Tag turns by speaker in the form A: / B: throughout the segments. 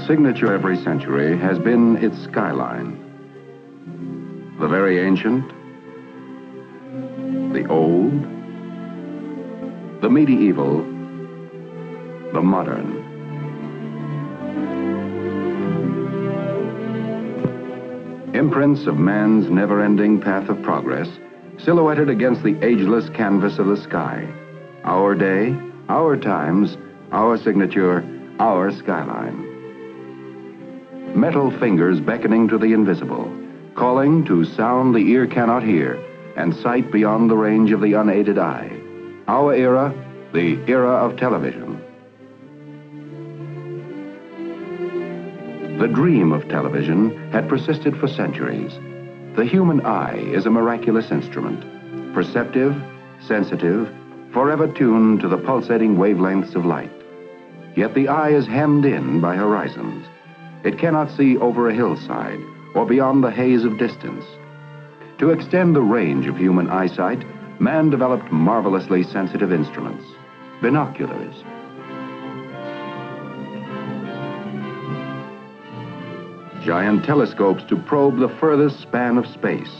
A: signature every century has been its skyline. The very ancient, the old, the medieval, the modern. Imprints of man's never-ending path of progress, silhouetted against the ageless canvas of the sky. Our day, our times, our signature, our skyline. Metal fingers beckoning to the invisible, calling to sound the ear cannot hear, and sight beyond the range of the unaided eye. Our era, the era of television. The dream of television had persisted for centuries. The human eye is a miraculous instrument, perceptive, sensitive, forever tuned to the pulsating wavelengths of light. Yet the eye is hemmed in by horizons. It cannot see over a hillside or beyond the haze of distance. To extend the range of human eyesight, man developed marvelously sensitive instruments, binoculars. Giant telescopes to probe the furthest span of space.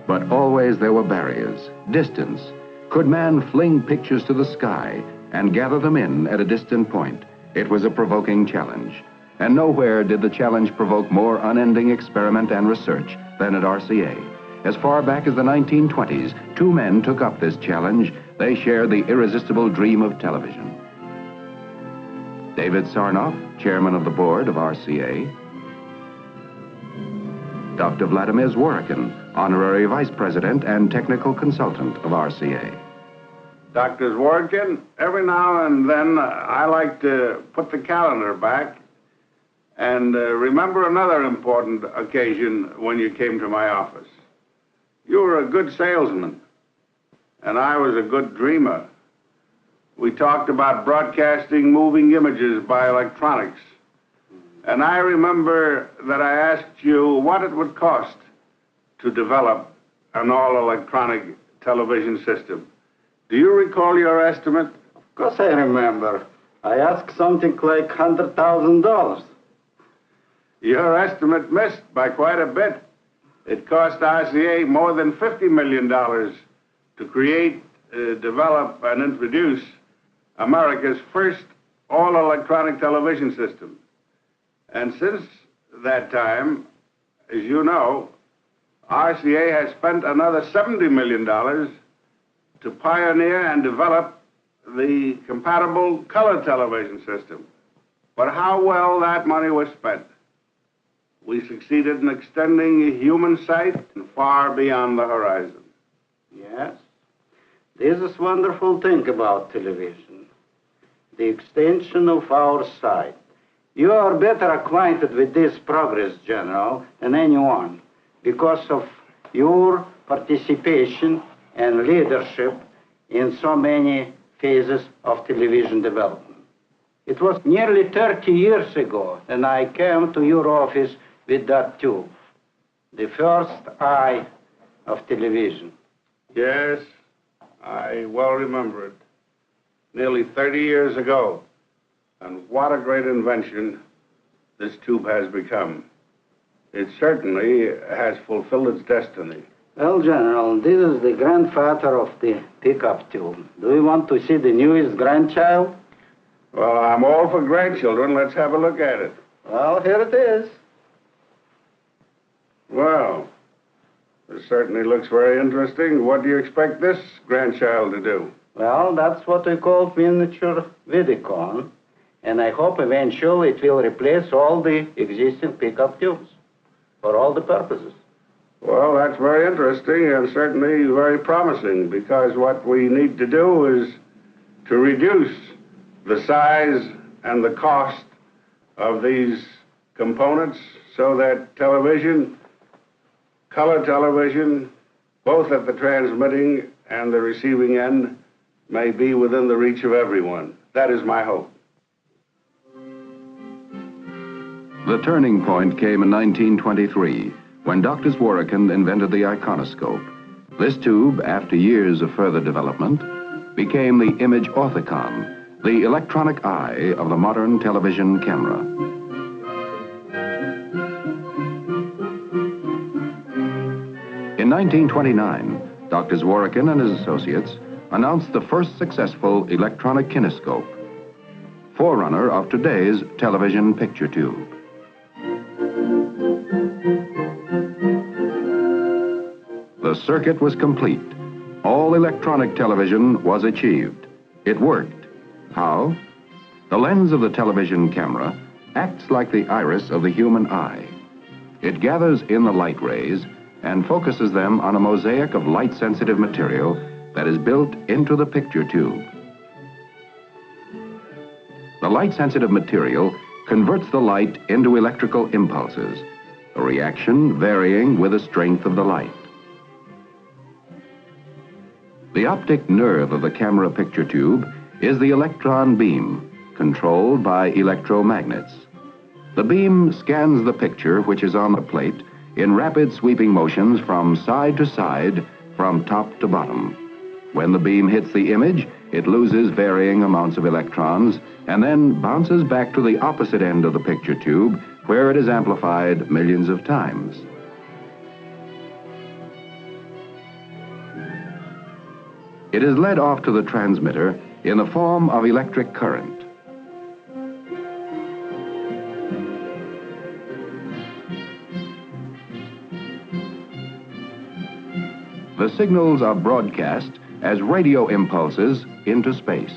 A: But always there were barriers, distance. Could man fling pictures to the sky and gather them in at a distant point? It was a provoking challenge. And nowhere did the challenge provoke more unending experiment and research than at RCA. As far back as the 1920s, two men took up this challenge. They shared the irresistible dream of television. David Sarnoff, chairman of the board of RCA. Dr. Vladimir Zworykin, honorary vice president and technical consultant of RCA.
B: Dr. Zworykin, every now and then I like to put the calendar back and remember another important occasion when you came to my office. You were a good salesman, and I was a good dreamer. We talked about broadcasting moving images by electronics. And I remember that I asked you what it would cost to develop an all-electronic television system. Do you recall your estimate?
C: Of course I remember. I asked something like $100,000.
B: Your estimate missed by quite a bit. It cost RCA more than $50 million to create, develop, and introduce America's first all-electronic television system. And since that time, as you know, RCA has spent another $70 million to pioneer and develop the compatible color television system. But how well that money was spent. We succeeded in extending human sight far beyond the horizon.
C: Yes. This is wonderful thing about television. The extension of our sight. You are better acquainted with this progress, General, than anyone because of your participation and leadership in so many phases of television development. It was nearly 30 years ago when I came to your office with that tube, the first eye of television.
B: Yes, I well remember it. Nearly 30 years ago. And what a great invention this tube has become. It certainly has fulfilled its destiny.
C: Well, General, this is the grandfather of the pickup tube. Do you want to see the newest grandchild?
B: Well, I'm all for grandchildren. Let's have a look at it.
C: Well, here it is.
B: Well, this certainly looks very interesting. What do you expect this grandchild to do?
C: Well, that's what we call miniature Vidicon. And I hope eventually it will replace all the existing pickup tubes for all the purposes.
B: Well, that's very interesting and certainly very promising because what we need to do is to reduce the size and the cost of these components so that television, color television, both at the transmitting and the receiving end, may be within the reach of everyone. That is my hope.
A: The turning point came in 1923 when Dr. Zworykin invented the iconoscope. This tube, after years of further development, became the Image Orthicon, the electronic eye of the modern television camera. In 1929, Dr. Zworykin and his associates announced the first successful electronic kinescope, forerunner of today's television picture tube. The circuit was complete. All electronic television was achieved. It worked. How? The lens of the television camera acts like the iris of the human eye. It gathers in the light rays and focuses them on a mosaic of light-sensitive material that is built into the picture tube. The light-sensitive material converts the light into electrical impulses, a reaction varying with the strength of the light. The optic nerve of the camera picture tube is the electron beam, controlled by electromagnets. The beam scans the picture, which is on the plate, in rapid sweeping motions from side to side, from top to bottom. When the beam hits the image, it loses varying amounts of electrons and then bounces back to the opposite end of the picture tube, where it is amplified millions of times. It is led off to the transmitter in the form of electric current. The signals are broadcast as radio impulses into space.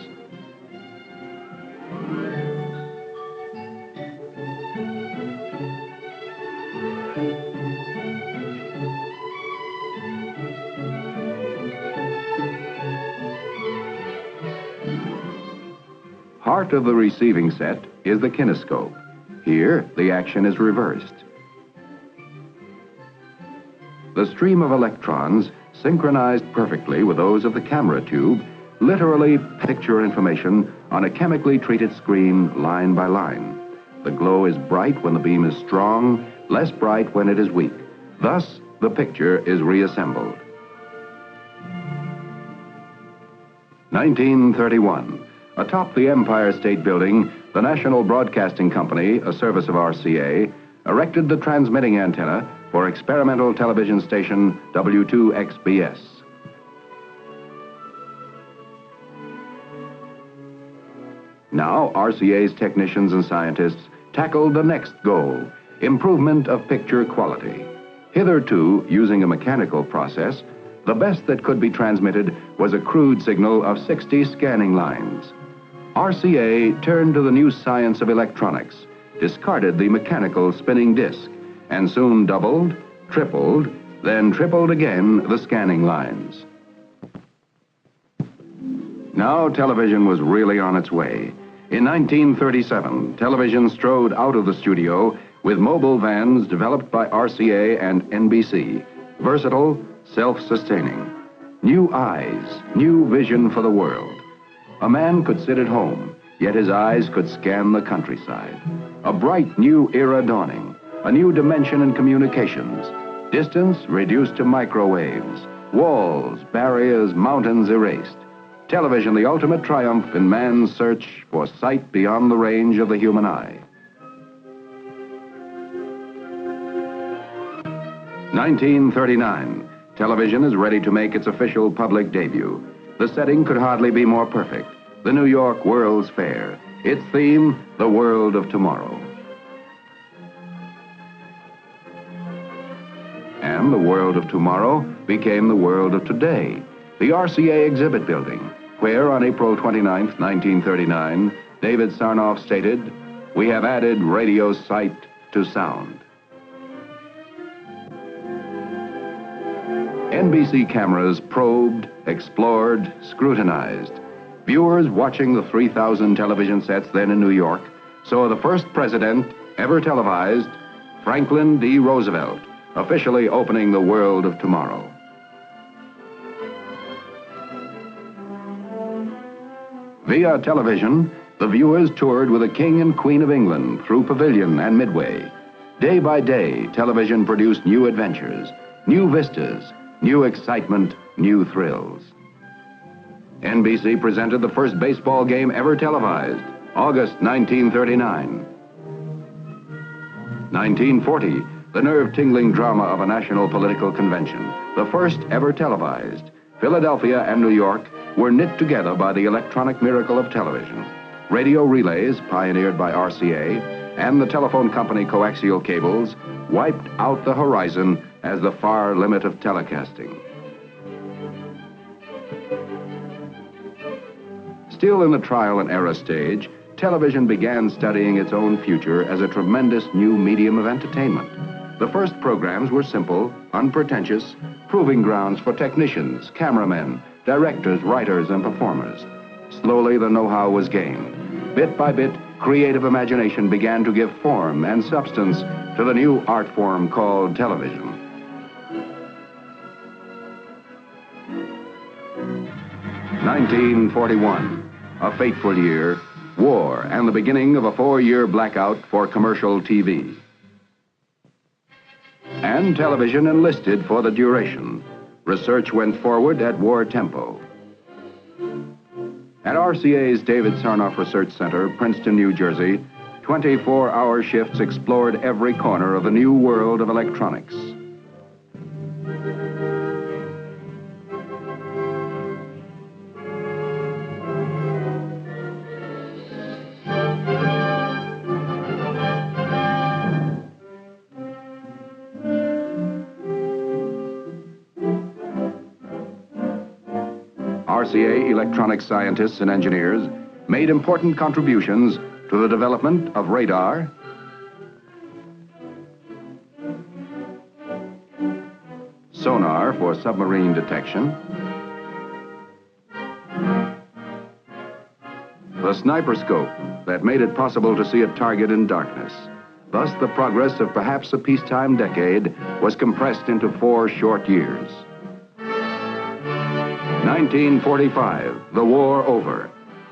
A: Heart of the receiving set is the kinescope. Here, the action is reversed. The stream of electrons, synchronized perfectly with those of the camera tube, literally picture information on a chemically treated screen line by line. The glow is bright when the beam is strong, less bright when it is weak. Thus, the picture is reassembled. 1931. Atop the Empire State Building, the National Broadcasting Company, a service of RCA, erected the transmitting antenna for experimental television station W2XBS. Now, RCA's technicians and scientists tackled the next goal, improvement of picture quality. Hitherto, using a mechanical process, the best that could be transmitted was a crude signal of 60 scanning lines. RCA turned to the new science of electronics, discarded the mechanical spinning disc, and soon doubled, tripled, then tripled again the scanning lines. Now television was really on its way. In 1937, television strode out of the studio with mobile vans developed by RCA and NBC, versatile, self-sustaining. New eyes, new vision for the world. A man could sit at home, yet his eyes could scan the countryside. A bright new era dawning, a new dimension in communications. Distance reduced to microwaves, walls, barriers, mountains erased. Television, the ultimate triumph in man's search for sight beyond the range of the human eye. 1939. Television is ready to make its official public debut. The setting could hardly be more perfect. The New York World's Fair. Its theme, the world of tomorrow. And the world of tomorrow became the world of today. The RCA exhibit building, where on April 29, 1939, David Sarnoff stated, "We have added radio sight to sound." NBC cameras probed, explored, scrutinized. Viewers watching the 3,000 television sets then in New York saw the first president ever televised, Franklin D. Roosevelt, officially opening the world of tomorrow. Via television, the viewers toured with the King and Queen of England through Pavilion and Midway. Day by day, television produced new adventures, new vistas, new excitement, new thrills. NBC presented the first baseball game ever televised, August 1939. 1940, the nerve-tingling drama of a national political convention, the first ever televised. Philadelphia and New York were knit together by the electronic miracle of television. Radio relays, pioneered by RCA, and the telephone company coaxial cables, wiped out the horizon as the far limit of telecasting. Still in the trial and error stage, television began studying its own future as a tremendous new medium of entertainment. The first programs were simple, unpretentious, proving grounds for technicians, cameramen, directors, writers, and performers. Slowly, the know-how was gained. Bit by bit, creative imagination began to give form and substance to the new art form called television. (1941), a fateful year, war, and the beginning of a 4-year blackout for commercial TV. And television enlisted for the duration. Research went forward at war tempo. At RCA's David Sarnoff Research Center, Princeton, New Jersey, 24-hour shifts explored every corner of the new world of electronics. RCA electronic scientists and engineers made important contributions to the development of radar, sonar for submarine detection, the sniper scope that made it possible to see a target in darkness. Thus, the progress of perhaps a peacetime decade was compressed into 4 short years. 1945, the war over.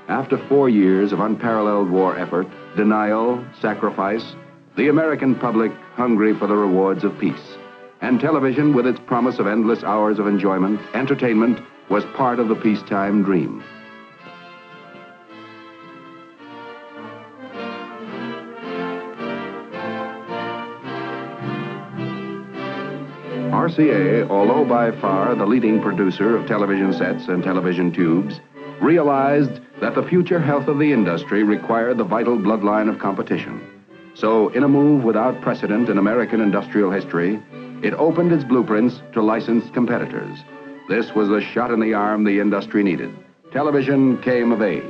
A: After 4 years of unparalleled war effort, denial, sacrifice, the American public hungry for the rewards of peace. And television, with its promise of endless hours of enjoyment, entertainment, was part of the peacetime dream. RCA, although by far the leading producer of television sets and television tubes, realized that the future health of the industry required the vital bloodline of competition. So, in a move without precedent in American industrial history, it opened its blueprints to licensed competitors. This was the shot in the arm the industry needed. Television came of age.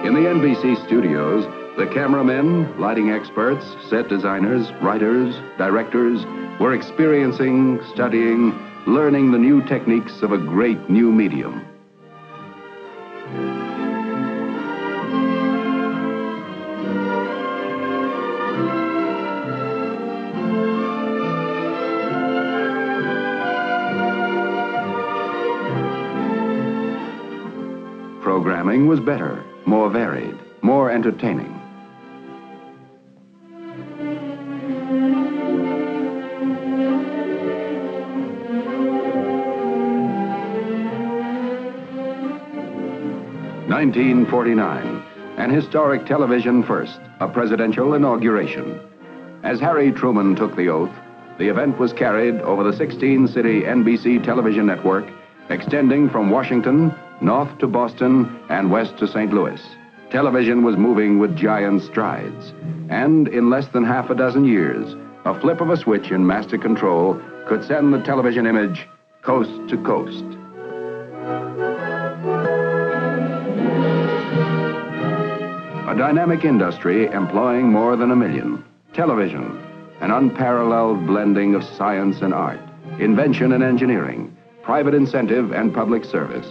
A: In the NBC studios, the cameramen, lighting experts, set designers, writers, directors were experiencing, studying, learning the new techniques of a great new medium. Programming was better, more varied, more entertaining. (1949), an historic television first, a presidential inauguration. As Harry Truman took the oath, the event was carried over the 16-city NBC television network, extending from Washington north to Boston and west to St. Louis. Television was moving with giant strides. And in less than half a dozen years, a flip of a switch in master control could send the television image coast to coast. A dynamic industry employing more than 1 million. Television, an unparalleled blending of science and art, invention and engineering, private incentive and public service.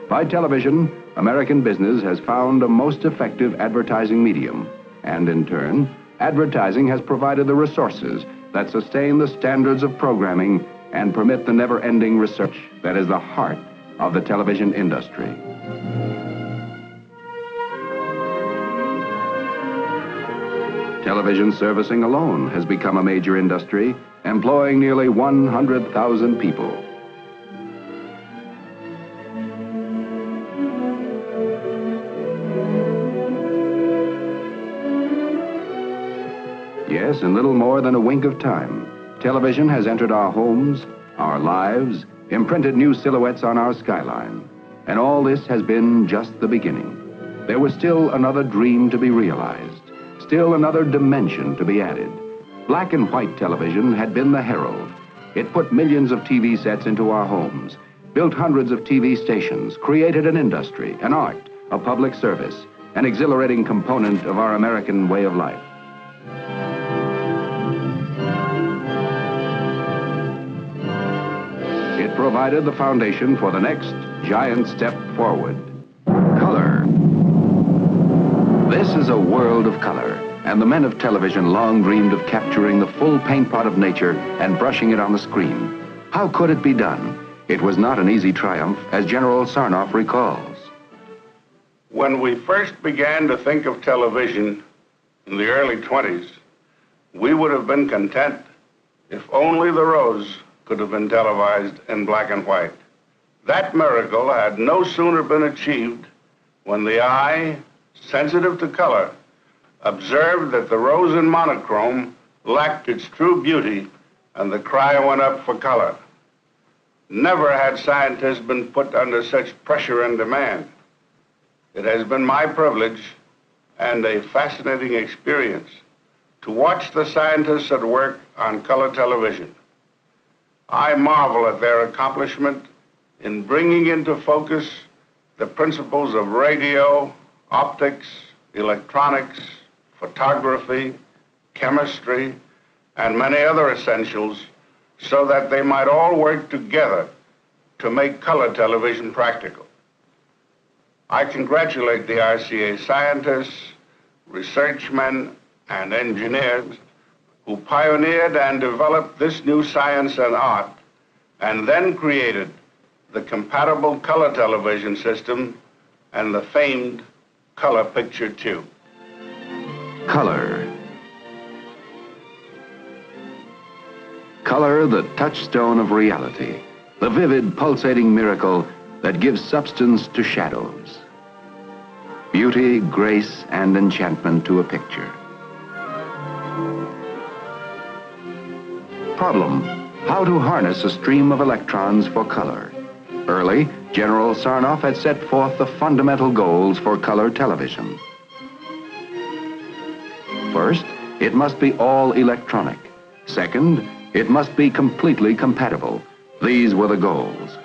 A: By television, American business has found a most effective advertising medium, and in turn, advertising has provided the resources that sustain the standards of programming and permit the never-ending research that is the heart of the television industry. Television servicing alone has become a major industry, employing nearly 100,000 people. Yes, in little more than a wink of time, television has entered our homes, our lives, imprinted new silhouettes on our skyline. And all this has been just the beginning. There was still another dream to be realized, still another dimension to be added. Black and white television had been the herald. It put millions of TV sets into our homes, built hundreds of TV stations, created an industry, an art, a public service, an exhilarating component of our American way of life. It provided the foundation for the next giant step forward. Color. This is a world of color, and the men of television long dreamed of capturing the full paint pot of nature and brushing it on the screen. How could it be done? It was not an easy triumph, as General Sarnoff recalls.
B: When we first began to think of television in the early 20s, we would have been content if only The Rose could have been televised in black and white. That miracle had no sooner been achieved when the eye, sensitive to color, observed that The Rose in monochrome lacked its true beauty, and the cry went up for color. Never had scientists been put under such pressure and demand. It has been my privilege and a fascinating experience to watch the scientists at work on color television. I marvel at their accomplishment in bringing into focus the principles of radio, optics, electronics, photography, chemistry, and many other essentials so that they might all work together to make color television practical. I congratulate the RCA scientists, researchmen, and engineers who pioneered and developed this new science and art, and then created the compatible color television system and the famed color picture tube.
A: Color. Color, the touchstone of reality, the vivid, pulsating miracle that gives substance to shadows, beauty, grace, and enchantment to a picture. Problem: how to harness a stream of electrons for color. Early, General Sarnoff had set forth the fundamental goals for color television. First, it must be all electronic. Second, it must be completely compatible. These were the goals.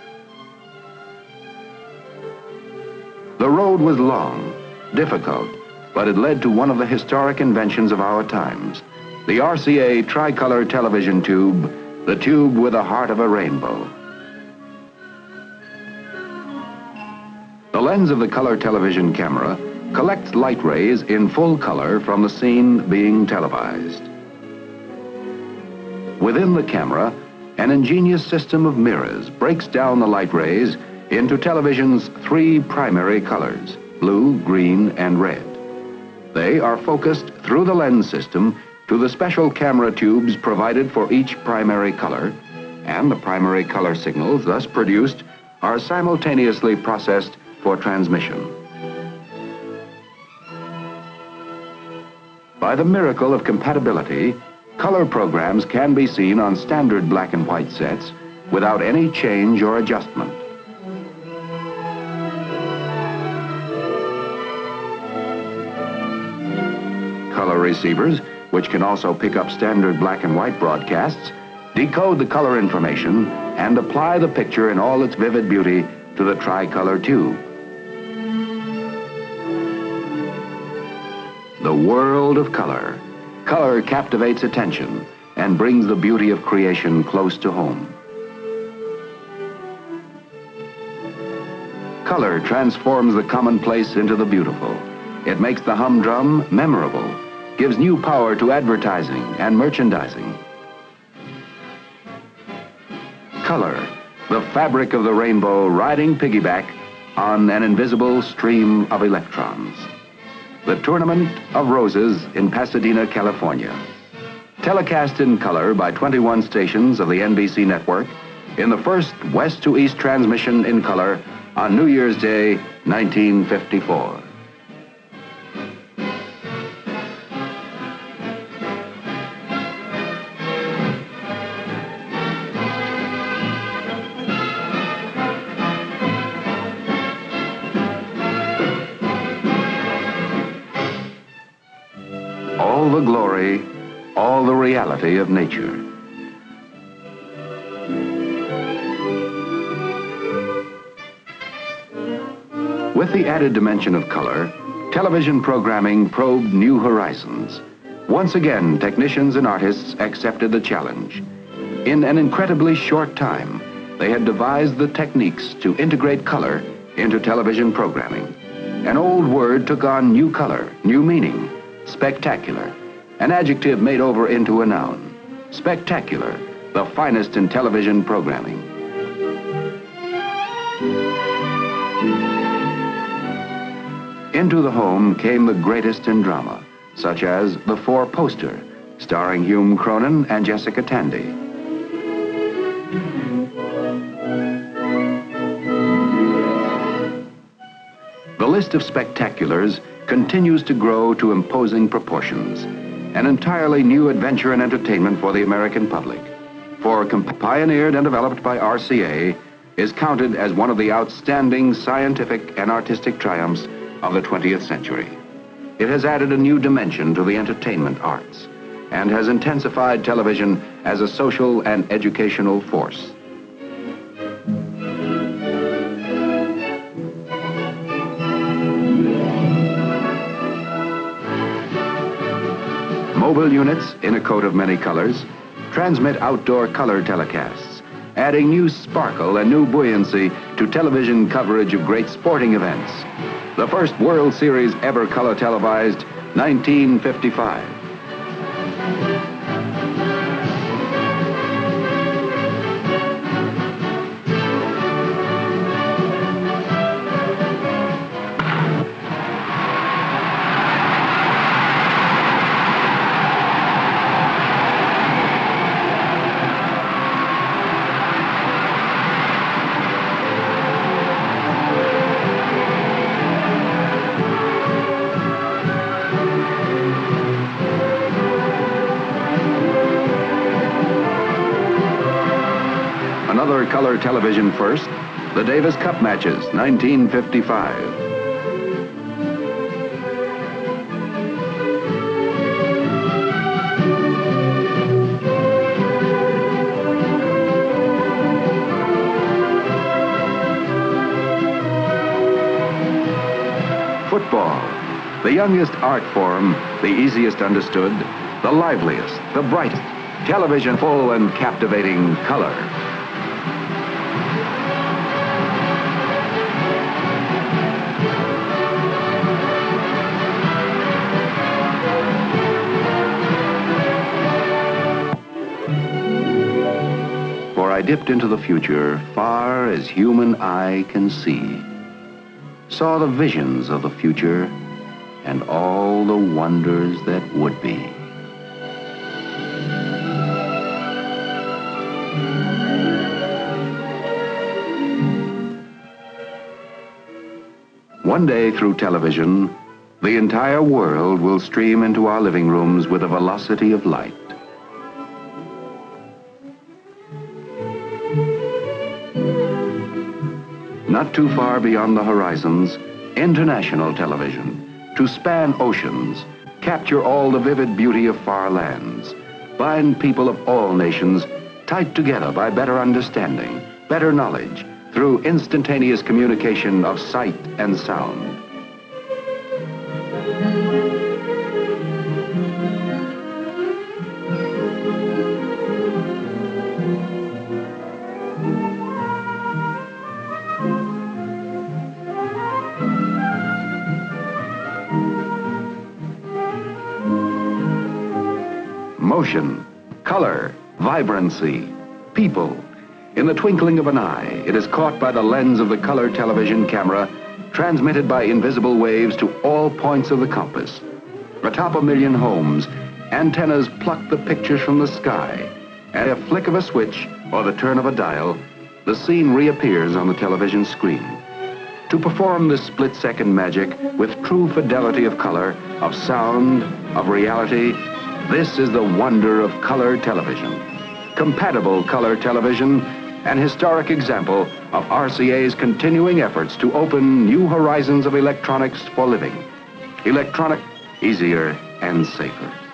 A: The road was long, difficult, but it led to one of the historic inventions of our times, the RCA tricolor television tube, the tube with the heart of a rainbow. The lens of the color television camera collects light rays in full color from the scene being televised. Within the camera, an ingenious system of mirrors breaks down the light rays into television's three primary colors: blue, green, and red. They are focused through the lens system to the special camera tubes provided for each primary color, and the primary color signals thus produced are simultaneously processed for transmission. By the miracle of compatibility, color programs can be seen on standard black and white sets without any change or adjustment. Color receivers, which can also pick up standard black and white broadcasts, decode the color information and apply the picture in all its vivid beauty to the tricolor tube. The world of color. Color captivates attention and brings the beauty of creation close to home. Color transforms the commonplace into the beautiful. It makes the humdrum memorable, gives new power to advertising and merchandising. color, the fabric of the rainbow riding piggyback on an invisible stream of electrons. The Tournament of Roses in Pasadena, California. Telecast in color by 21 stations of the NBC network in the first west to east transmission in color on New Year's Day, 1954. All the glory, all the reality of nature. With the added dimension of color, television programming probed new horizons. Once again, technicians and artists accepted the challenge. In an incredibly short time, they had devised the techniques to integrate color into television programming. An old word took on new color, new meaning. Spectacular, an adjective made over into a noun. Spectacular, the finest in television programming. Into the home came the greatest in drama, such as The Four Poster, starring Hume Cronyn and Jessica Tandy. The list of spectaculars continues to grow to imposing proportions. An entirely new adventure and entertainment for the American public. For pioneered and developed by RCA, is counted as one of the outstanding scientific and artistic triumphs of the 20th century. It has added a new dimension to the entertainment arts and has intensified television as a social and educational force. Mobile units in a coat of many colors transmit outdoor color telecasts, adding new sparkle and new buoyancy to television coverage of great sporting events. The first World Series ever color televised, 1955. Another color television first, the Davis Cup matches, 1955. Football, the youngest art form, the easiest understood, the liveliest, the brightest, television full and captivating color. For I dipped into the future far as human eye can see, saw the visions of the future and all the wonders that would be. One day through television, the entire world will stream into our living rooms with the velocity of light. Not too far beyond the horizons, international television, to span oceans, capture all the vivid beauty of far lands, bind people of all nations tight together by better understanding, better knowledge, through instantaneous communication of sight and sound. Motion, color, vibrancy, people. In the twinkling of an eye, it is caught by the lens of the color television camera, transmitted by invisible waves to all points of the compass. Atop a million homes, antennas pluck the pictures from the sky. At a flick of a switch or the turn of a dial, the scene reappears on the television screen. To perform this split-second magic with true fidelity of color, of sound, of reality, this is the wonder of color television. Compatible color television, an historic example of RCA's continuing efforts to open new horizons of electronics for living. Electronic, easier and safer.